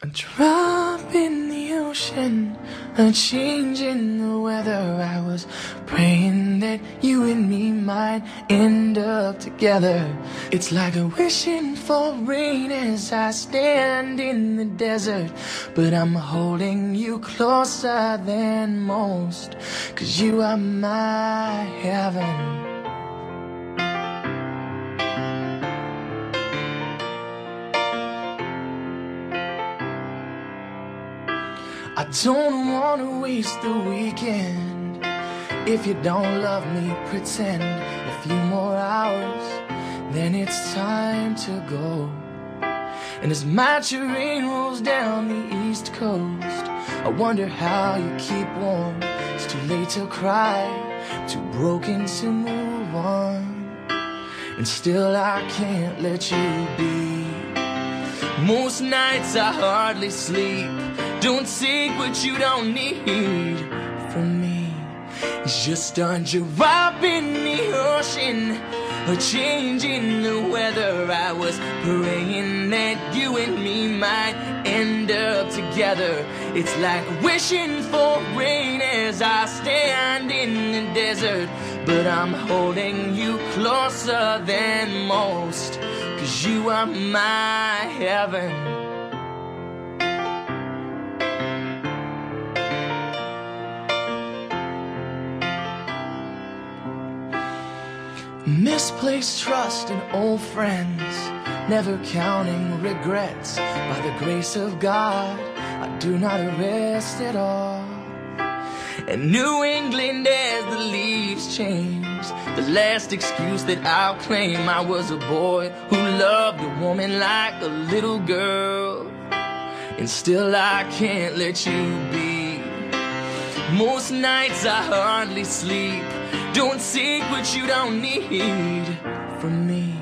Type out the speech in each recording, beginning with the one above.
A drop in the ocean, a change in the weather. I was praying that you and me might end up together. It's like a wishing for rain as I stand in the desert, but I'm holding you closer than most, 'cause you are my heaven. I don't wanna waste the weekend. If you don't love me, pretend a few more hours, then it's time to go. And as my train rolls down the East Coast, I wonder how you keep warm. It's too late to cry, too broken to move on, and still I can't let you be. Most nights I hardly sleep. Don't take what you don't need from me. It's just a drop in the ocean, a change in the weather. I was praying that you and me might end up together. It's like wishing for rain as I stand in the desert, but I'm holding you closer than most, 'cause you are my heaven. Misplaced trust in old friends, never counting regrets. By the grace of God, I do not rest at all. And New England as the leaves change, the last excuse that I'll claim. I was a boy who loved a woman like a little girl, and still I can't let you be. Most nights I hardly sleep. Don't take what you don't need from me.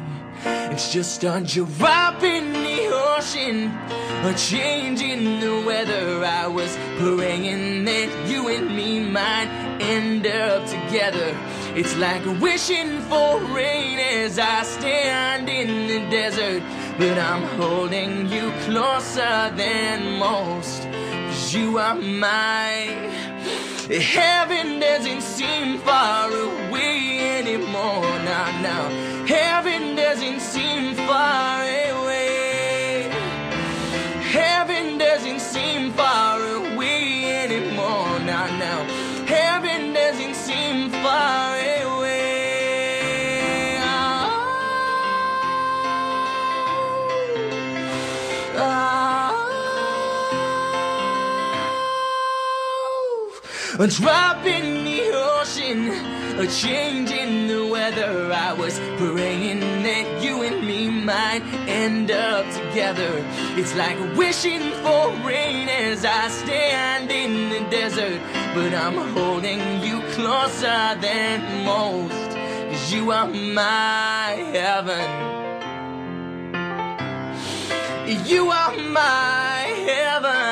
It's just a drop in the ocean, a change in the weather. I was praying that you and me might end up together. It's like wishing for rain as I stand in the desert, but I'm holding you closer than most, 'cause you are my heaven. Doesn't seem far away anymore. Now, heaven doesn't seem far away. Heaven doesn't seem far away anymore. Now, heaven doesn't seem far away. A drop in the ocean, a change in the weather. I was praying that you and me might end up together. It's like wishing for rain as I stand in the desert, but I'm holding you closer than most, 'cause you are my heaven. You are my heaven.